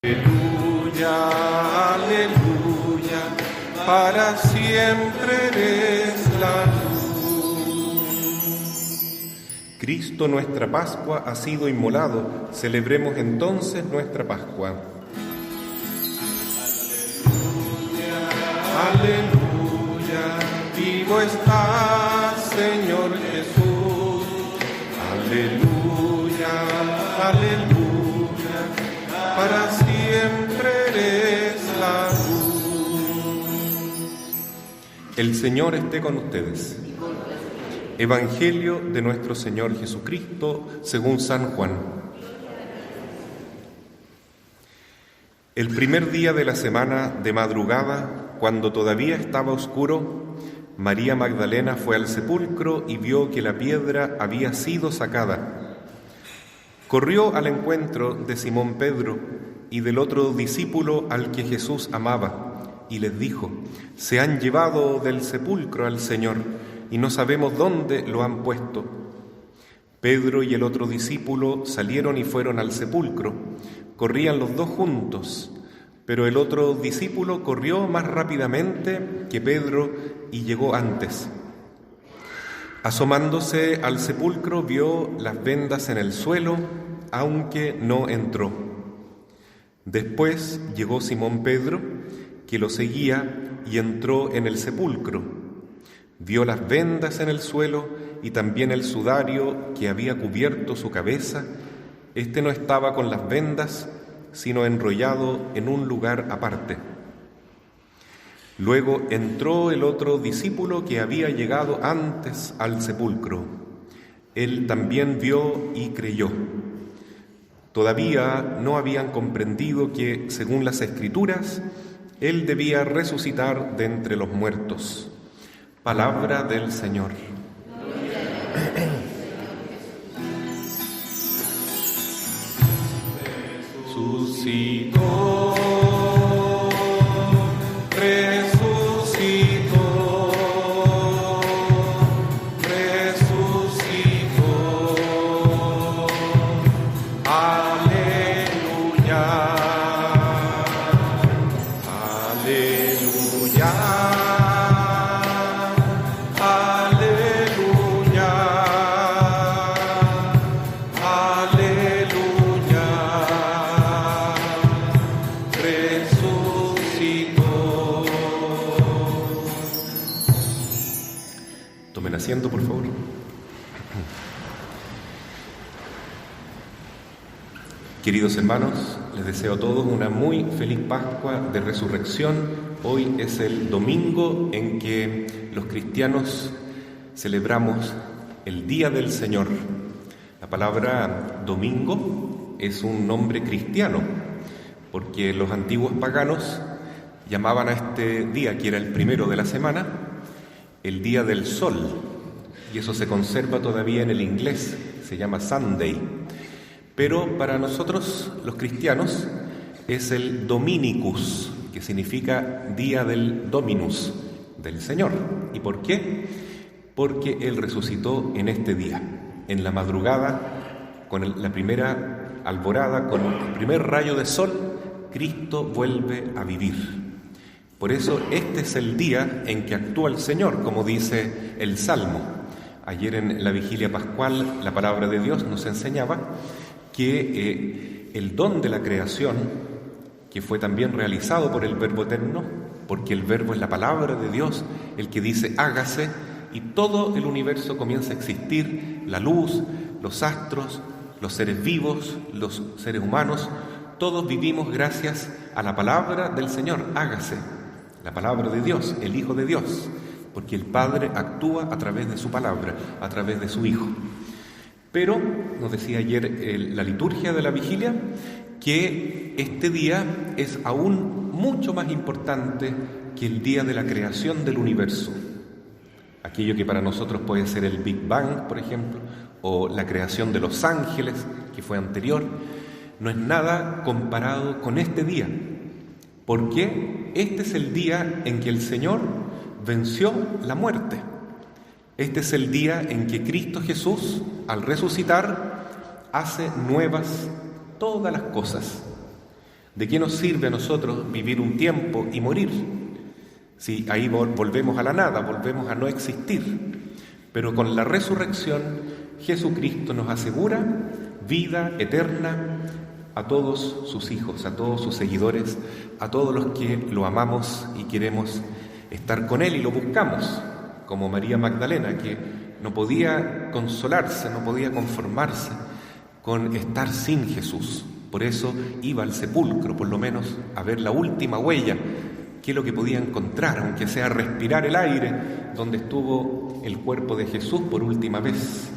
Aleluya, aleluya, para siempre eres la luz. Cristo, nuestra Pascua, ha sido inmolado. Celebremos entonces nuestra Pascua. Aleluya, vivo estás, Señor Jesús. Aleluya, aleluya, para siempre eres la luz. El Señor esté con ustedes. Evangelio de nuestro Señor Jesucristo según San Juan. El primer día de la semana, de madrugada, cuando todavía estaba oscuro, María Magdalena fue al sepulcro y vio que la piedra había sido sacada. Corrió al encuentro de Simón Pedro y del otro discípulo al que Jesús amaba, y les dijo: «Se han llevado del sepulcro al Señor, y no sabemos dónde lo han puesto». Pedro y el otro discípulo salieron y fueron al sepulcro. Corrían los dos juntos, pero el otro discípulo corrió más rápidamente que Pedro y llegó antes. Asomándose al sepulcro, vio las vendas en el suelo, aunque no entró. Después llegó Simón Pedro, que lo seguía, y entró en el sepulcro. Vio las vendas en el suelo y también el sudario que había cubierto su cabeza. Este no estaba con las vendas, sino enrollado en un lugar aparte. Luego entró el otro discípulo que había llegado antes al sepulcro. Él también vio y creyó. Todavía no habían comprendido que, según las Escrituras, Él debía resucitar de entre los muertos. Palabra del Señor. Resucitó, resucitó, resucitó. Aleluya, aleluya, aleluya, aleluya. Resucitó. Tomen asiento, por favor. Queridos hermanos, les deseo a todos una muy feliz Pascua de Resurrección. Hoy es el domingo en que los cristianos celebramos el Día del Señor. La palabra domingo es un nombre cristiano, porque los antiguos paganos llamaban a este día, que era el primero de la semana, el Día del Sol, y eso se conserva todavía en el inglés, se llama Sunday. Pero para nosotros, los cristianos, es el Dominicus, que significa Día del Dominus, del Señor. ¿Y por qué? Porque Él resucitó en este día, en la madrugada, con la primera alborada, con el primer rayo de sol, Cristo vuelve a vivir. Por eso este es el día en que actúa el Señor, como dice el Salmo. Ayer en la vigilia pascual la palabra de Dios nos enseñaba que el don de la creación, que fue también realizado por el Verbo Eterno, porque el Verbo es la palabra de Dios, el que dice hágase, y todo el universo comienza a existir, la luz, los astros, los seres vivos, los seres humanos, todos vivimos gracias a la palabra del Señor, hágase, la palabra de Dios, el Hijo de Dios, porque el Padre actúa a través de su palabra, a través de su Hijo. Pero, nos decía ayer la liturgia de la vigilia, que este día es aún mucho más importante que el día de la creación del universo. Aquello que para nosotros puede ser el Big Bang, por ejemplo, o la creación de los ángeles, que fue anterior, no es nada comparado con este día, porque este es el día en que el Señor venció la muerte. Este es el día en que Cristo Jesús, al resucitar, hace nuevas todas las cosas. ¿De qué nos sirve a nosotros vivir un tiempo y morir? Si ahí volvemos a la nada, volvemos a no existir. Pero con la resurrección, Jesucristo nos asegura vida eterna a todos sus hijos, a todos sus seguidores, a todos los que lo amamos y queremos estar con Él y lo buscamos, como María Magdalena, que no podía consolarse, no podía conformarse con estar sin Jesús. Por eso iba al sepulcro, por lo menos, a ver la última huella, qué es lo que podía encontrar, aunque sea respirar el aire donde estuvo el cuerpo de Jesús por última vez.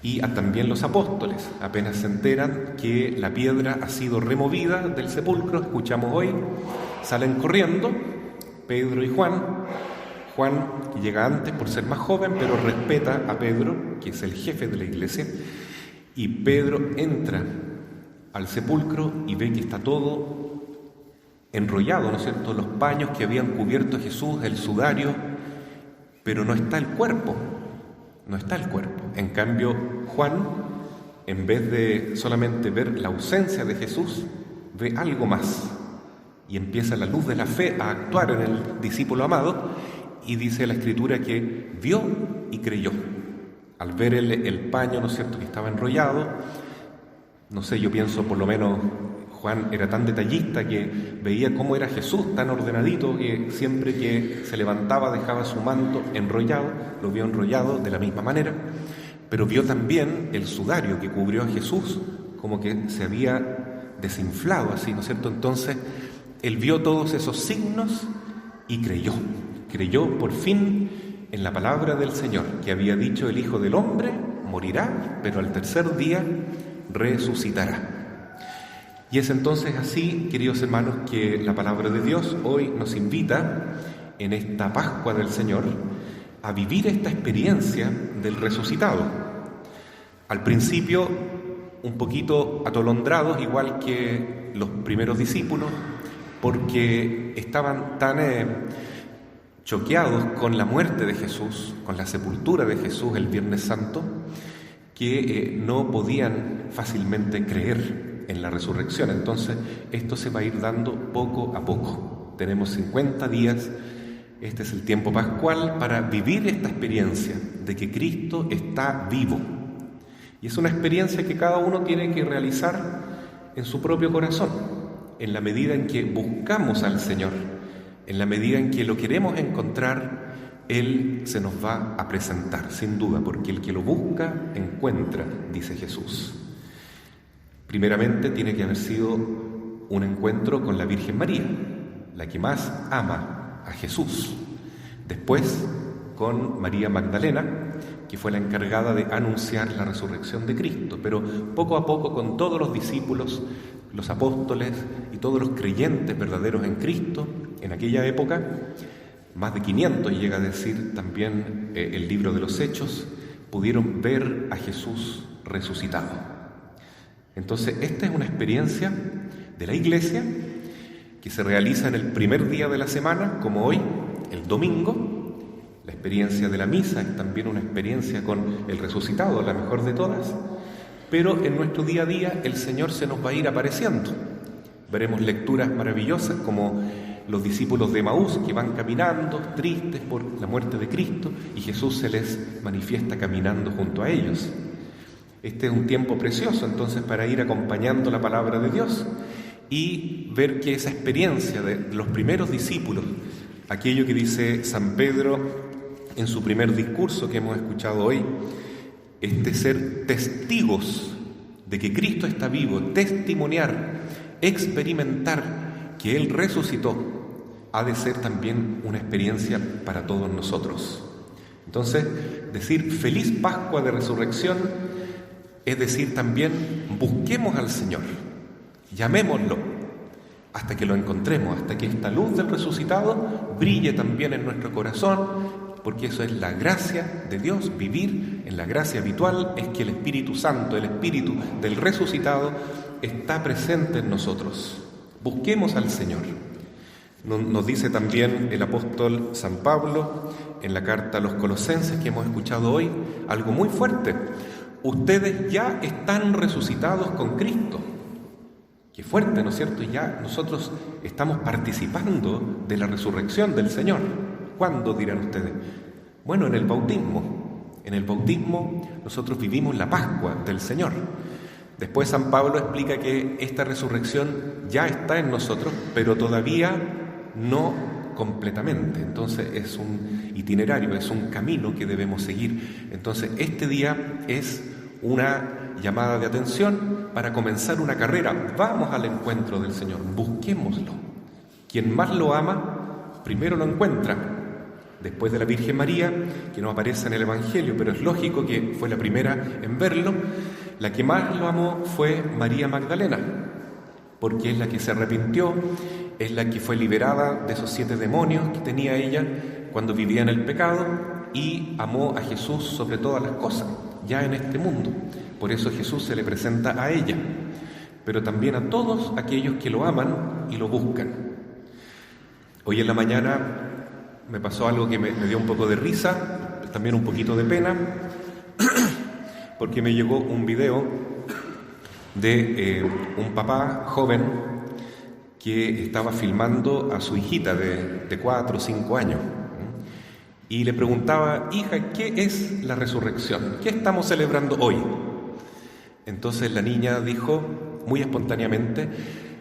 Y también los apóstoles, apenas se enteran que la piedra ha sido removida del sepulcro, escuchamos hoy, salen corriendo, Pedro y Juan. Juan llega antes por ser más joven, pero respeta a Pedro, que es el jefe de la iglesia, y Pedro entra al sepulcro y ve que está todo enrollado, ¿no es cierto?, los paños que habían cubierto a Jesús, el sudario, pero no está el cuerpo, no está el cuerpo. En cambio, Juan, en vez de solamente ver la ausencia de Jesús, ve algo más, y empieza la luz de la fe a actuar en el discípulo amado, y dice la Escritura que vio y creyó. Al ver el paño, ¿no es cierto?, que estaba enrollado, no sé, yo pienso por lo menos Juan era tan detallista que veía cómo era Jesús, tan ordenadito, que siempre que se levantaba dejaba su manto enrollado, lo vio enrollado de la misma manera, pero vio también el sudario que cubrió a Jesús, como que se había desinflado así, ¿no es cierto? Entonces, él vio todos esos signos y creyó por fin en la palabra del Señor, que había dicho: el Hijo del Hombre morirá, pero al tercer día resucitará. Y es entonces así, queridos hermanos, que la palabra de Dios hoy nos invita, en esta Pascua del Señor, a vivir esta experiencia del resucitado. Al principio, un poquito atolondrados, igual que los primeros discípulos, porque estaban tan choqueados con la muerte de Jesús, con la sepultura de Jesús el Viernes Santo, que no podían fácilmente creer en la resurrección. Entonces, esto se va a ir dando poco a poco. Tenemos 50 días, este es el tiempo pascual, para vivir esta experiencia de que Cristo está vivo. Y es una experiencia que cada uno tiene que realizar en su propio corazón, en la medida en que buscamos al Señor, en la medida en que lo queremos encontrar, Él se nos va a presentar, sin duda, porque el que lo busca, encuentra, dice Jesús. Primeramente tiene que haber sido un encuentro con la Virgen María, la que más ama a Jesús. Después, con María Magdalena, que fue la encargada de anunciar la resurrección de Cristo, pero poco a poco con todos los discípulos, los apóstoles y todos los creyentes verdaderos en Cristo, en aquella época, más de 500, llega a decir también el libro de los Hechos, pudieron ver a Jesús resucitado. Entonces, esta es una experiencia de la Iglesia que se realiza en el primer día de la semana, como hoy, el domingo. La experiencia de la misa es también una experiencia con el resucitado, la mejor de todas. Pero en nuestro día a día el Señor se nos va a ir apareciendo. Veremos lecturas maravillosas como los discípulos de Emaús, que van caminando tristes por la muerte de Cristo, y Jesús se les manifiesta caminando junto a ellos. Este es un tiempo precioso entonces para ir acompañando la palabra de Dios y ver que esa experiencia de los primeros discípulos, aquello que dice San Pedro en su primer discurso que hemos escuchado hoy, ser testigos de que Cristo está vivo, testimoniar, experimentar que Él resucitó, ha de ser también una experiencia para todos nosotros. Entonces, decir feliz Pascua de Resurrección es decir también busquemos al Señor, llamémoslo hasta que lo encontremos, hasta que esta luz del resucitado brille también en nuestro corazón, porque eso es la gracia de Dios. Vivir en la gracia habitual es que el Espíritu Santo, el Espíritu del resucitado, está presente en nosotros. Busquemos al Señor. Nos dice también el apóstol San Pablo en la carta a los Colosenses que hemos escuchado hoy, algo muy fuerte. Ustedes ya están resucitados con Cristo. Qué fuerte, ¿no es cierto? Ya nosotros estamos participando de la resurrección del Señor. ¿Cuándo, dirán ustedes? Bueno, en el bautismo. En el bautismo nosotros vivimos la Pascua del Señor. Después San Pablo explica que esta resurrección ya está en nosotros, pero todavía no completamente. Entonces es un itinerario, es un camino que debemos seguir. Entonces este día es una llamada de atención para comenzar una carrera. Vamos al encuentro del Señor, busquémoslo. Quien más lo ama, primero lo encuentra. Después de la Virgen María, que no aparece en el Evangelio, pero es lógico que fue la primera en verlo, la que más lo amó fue María Magdalena, porque es la que se arrepintió, es la que fue liberada de esos 7 demonios que tenía ella cuando vivía en el pecado y amó a Jesús sobre todas las cosas, ya en este mundo. Por eso Jesús se le presenta a ella, pero también a todos aquellos que lo aman y lo buscan. Hoy en la mañana me pasó algo que me dio un poco de risa, también un poquito de pena, porque me llegó un video de un papá joven que estaba filmando a su hijita de 4 o 5 años y le preguntaba: hija, ¿qué es la resurrección? ¿Qué estamos celebrando hoy? Entonces la niña dijo muy espontáneamente: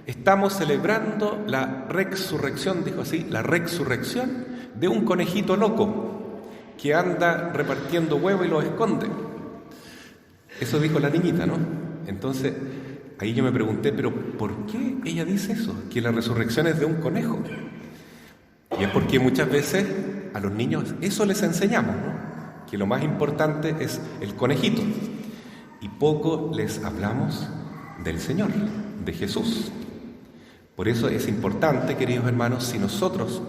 estamos celebrando la resurrección, dijo así, la resurrección de un conejito loco que anda repartiendo huevo y lo esconde. Eso dijo la niñita, ¿no? Entonces ahí yo me pregunté, pero ¿por qué ella dice eso? Que la resurrección es de un conejo. Y es porque muchas veces a los niños eso les enseñamos, ¿no? Que lo más importante es el conejito. Y poco les hablamos del Señor, de Jesús. Por eso es importante, queridos hermanos, si nosotros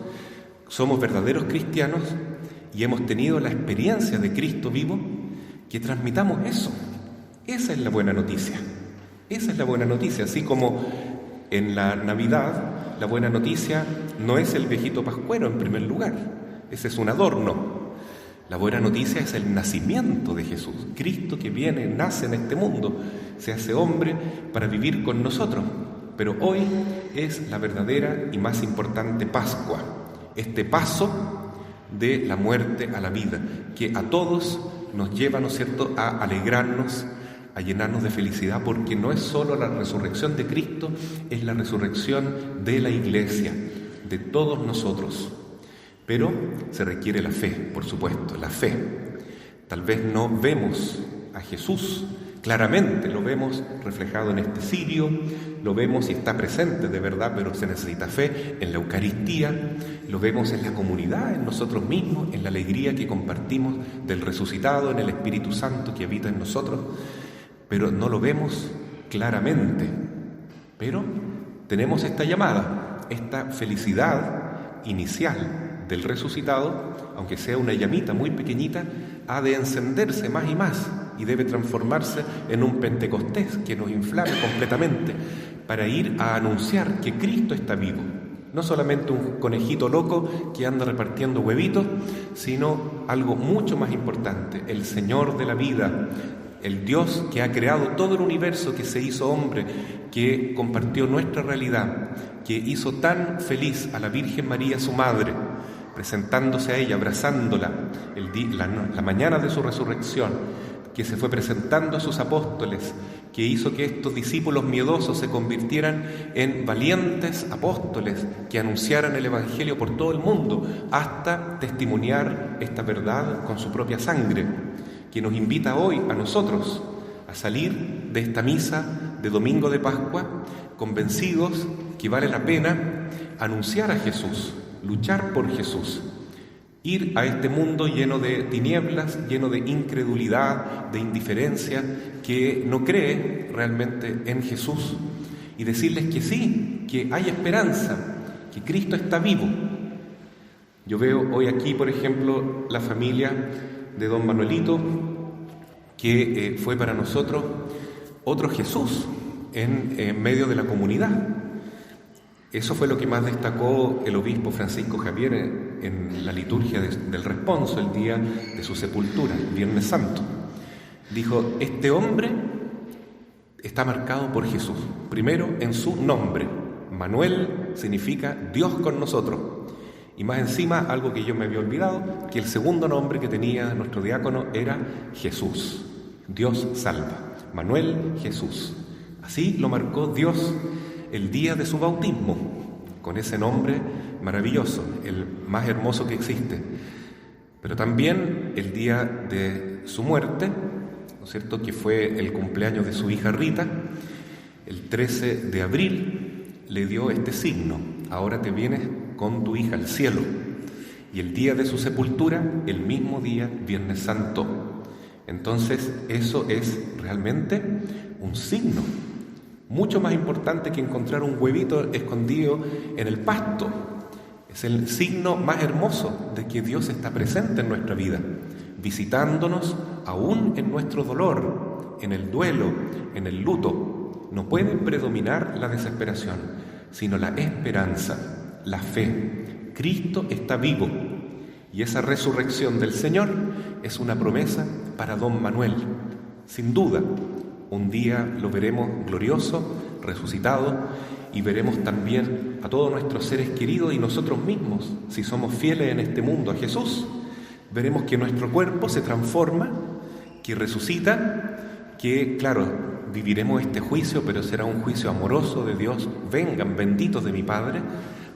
somos verdaderos cristianos y hemos tenido la experiencia de Cristo vivo, que transmitamos eso. Esa es la buena noticia. Esa es la buena noticia. Así como en la Navidad, la buena noticia no es el viejito pascuero en primer lugar. Ese es un adorno. La buena noticia es el nacimiento de Jesús. Cristo que viene, nace en este mundo, se hace hombre para vivir con nosotros. Pero hoy es la verdadera y más importante Pascua. Este paso de la muerte a la vida, que a todos nos lleva, ¿no es cierto?, a alegrarnos, a llenarnos de felicidad, porque no es solo la resurrección de Cristo, es la resurrección de la Iglesia, de todos nosotros. Pero se requiere la fe, por supuesto, la fe. Tal vez no vemos a Jesús claramente, lo vemos reflejado en este cirio, lo vemos y está presente de verdad, pero se necesita fe en la Eucaristía, lo vemos en la comunidad, en nosotros mismos, en la alegría que compartimos del resucitado, en el Espíritu Santo que habita en nosotros, pero no lo vemos claramente. Pero tenemos esta llamada, esta felicidad inicial del resucitado, aunque sea una llamita muy pequeñita, ha de encenderse más y más y debe transformarse en un Pentecostés que nos inflame completamente para ir a anunciar que Cristo está vivo. No solamente un conejito loco que anda repartiendo huevitos, sino algo mucho más importante, el Señor de la vida, el Dios que ha creado todo el universo, que se hizo hombre, que compartió nuestra realidad, que hizo tan feliz a la Virgen María, su madre, presentándose a ella, abrazándola la mañana de su resurrección, que se fue presentando a sus apóstoles, que hizo que estos discípulos miedosos se convirtieran en valientes apóstoles que anunciaran el Evangelio por todo el mundo, hasta testimoniar esta verdad con su propia sangre, que nos invita hoy a nosotros a salir de esta misa de Domingo de Pascua convencidos que vale la pena anunciar a Jesús, luchar por Jesús, ir a este mundo lleno de tinieblas, lleno de incredulidad, de indiferencia, que no cree realmente en Jesús, y decirles que sí, que hay esperanza, que Cristo está vivo. Yo veo hoy aquí, por ejemplo, la familia de don Manuelito, que fue para nosotros otro Jesús en medio de la comunidad. Eso fue lo que más destacó el obispo Francisco Javier en la liturgia del responso, el día de su sepultura, el Viernes Santo. Dijo: este hombre está marcado por Jesús. Primero, en su nombre. Manuel significa Dios con nosotros. Y más encima, algo que yo me había olvidado, que el segundo nombre que tenía nuestro diácono era Jesús. Dios salva. Manuel, Jesús. Así lo marcó Dios el día de su bautismo, con ese nombre maravilloso, el más hermoso que existe. Pero también el día de su muerte, ¿no es cierto?, que fue el cumpleaños de su hija Rita, el 13 de abril le dio este signo: ahora te vienes con tu hija al cielo. Y el día de su sepultura, el mismo día, Viernes Santo. Entonces, eso es realmente un signo, mucho más importante que encontrar un huevito escondido en el pasto. Es el signo más hermoso de que Dios está presente en nuestra vida, visitándonos aún en nuestro dolor, en el duelo, en el luto. No puede predominar la desesperación, sino la esperanza, la fe. Cristo está vivo y esa resurrección del Señor es una promesa para don Manuel. Sin duda, un día lo veremos glorioso, resucitado, y veremos también a todos nuestros seres queridos y nosotros mismos, si somos fieles en este mundo a Jesús, veremos que nuestro cuerpo se transforma, que resucita, que, claro, viviremos este juicio, pero será un juicio amoroso de Dios. Vengan, benditos de mi Padre,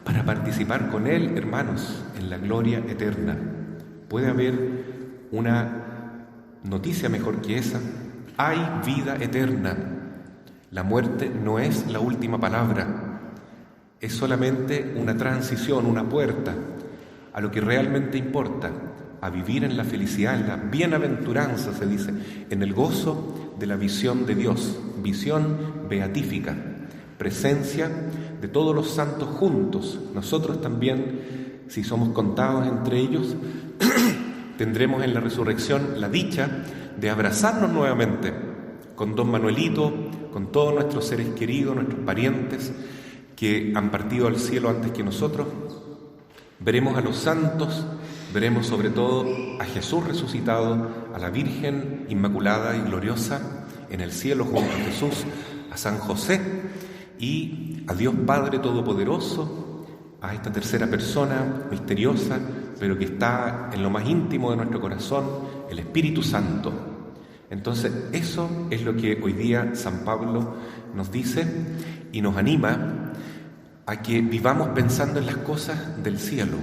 para participar con Él, hermanos, en la gloria eterna. ¿Puede haber una noticia mejor que esa? Hay vida eterna. La muerte no es la última palabra, es solamente una transición, una puerta a lo que realmente importa, a vivir en la felicidad, en la bienaventuranza, se dice, en el gozo de la visión de Dios, visión beatífica, presencia de todos los santos juntos. Nosotros también, si somos contados entre ellos, tendremos en la resurrección la dicha de abrazarnos nuevamente con don Manuelito, con todos nuestros seres queridos, nuestros parientes que han partido al cielo antes que nosotros. Veremos a los santos, veremos sobre todo a Jesús resucitado, a la Virgen Inmaculada y Gloriosa en el cielo junto a Jesús, a San José y a Dios Padre Todopoderoso, a esta tercera persona misteriosa, pero que está en lo más íntimo de nuestro corazón, el Espíritu Santo. Entonces, eso es lo que hoy día San Pablo nos dice y nos anima a que vivamos pensando en las cosas del cielo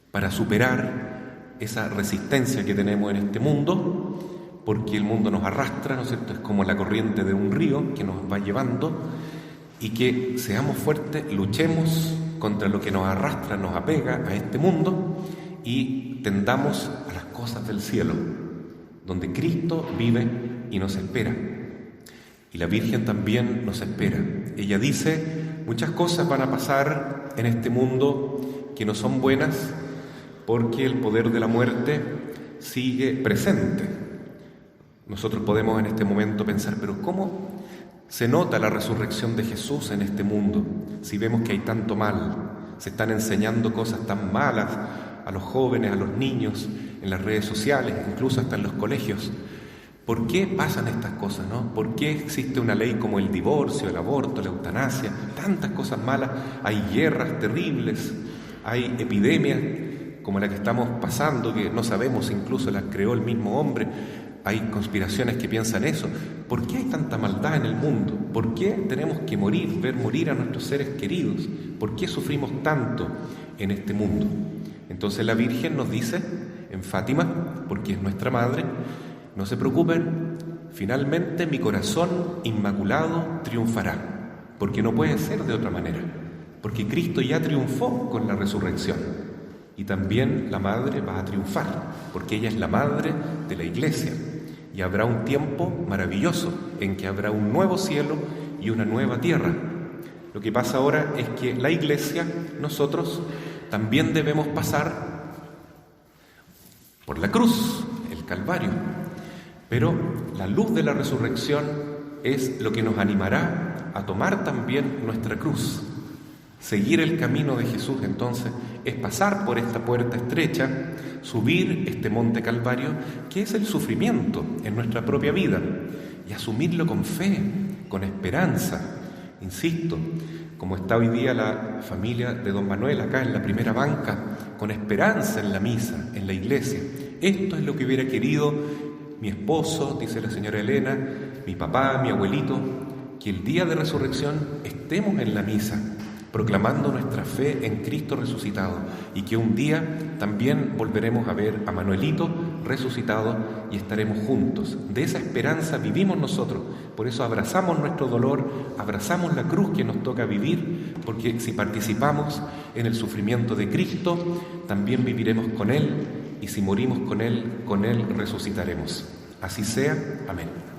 para superar esa resistencia que tenemos en este mundo, porque el mundo nos arrastra, ¿no es cierto? Es como la corriente de un río que nos va llevando, y que seamos fuertes, luchemos contra lo que nos arrastra, nos apega a este mundo y tendamos a las cosas del cielo, donde Cristo vive y nos espera. Y la Virgen también nos espera. Ella dice, muchas cosas van a pasar en este mundo que no son buenas, porque el poder de la muerte sigue presente. Nosotros podemos en este momento pensar, pero ¿cómo se nota la resurrección de Jesús en este mundo? Si vemos que hay tanto mal, se están enseñando cosas tan malas a los jóvenes, a los niños, en las redes sociales, incluso hasta en los colegios. ¿Por qué pasan estas cosas, no? ¿Por qué existe una ley como el divorcio, el aborto, la eutanasia? Tantas cosas malas, hay guerras terribles, hay epidemias como la que estamos pasando, que no sabemos, incluso las creó el mismo hombre. Hay conspiraciones que piensan eso. ¿Por qué hay tanta maldad en el mundo? ¿Por qué tenemos que morir, ver morir a nuestros seres queridos? ¿Por qué sufrimos tanto en este mundo? Entonces la Virgen nos dice en Fátima, porque es nuestra madre, no se preocupen, finalmente mi corazón inmaculado triunfará, porque no puede ser de otra manera, porque Cristo ya triunfó con la resurrección, y también la madre va a triunfar, porque ella es la madre de la Iglesia, y habrá un tiempo maravilloso en que habrá un nuevo cielo y una nueva tierra. Lo que pasa ahora es que la Iglesia, nosotros, también debemos pasar por la cruz, el Calvario, pero la luz de la resurrección es lo que nos animará a tomar también nuestra cruz. Seguir el camino de Jesús, entonces, es pasar por esta puerta estrecha, subir este monte Calvario, que es el sufrimiento en nuestra propia vida, y asumirlo con fe, con esperanza. Insisto, como está hoy día la familia de don Manuel acá en la primera banca, con esperanza en la misa, en la iglesia. Esto es lo que hubiera querido mi esposo, dice la señora Elena, mi papá, mi abuelito, que el día de resurrección estemos en la misa, proclamando nuestra fe en Cristo resucitado, y que un día también volveremos a ver a Manuelito resucitado y estaremos juntos. De esa esperanza vivimos nosotros, por eso abrazamos nuestro dolor, abrazamos la cruz que nos toca vivir, porque si participamos en el sufrimiento de Cristo, también viviremos con Él, y si morimos con Él resucitaremos. Así sea. Amén.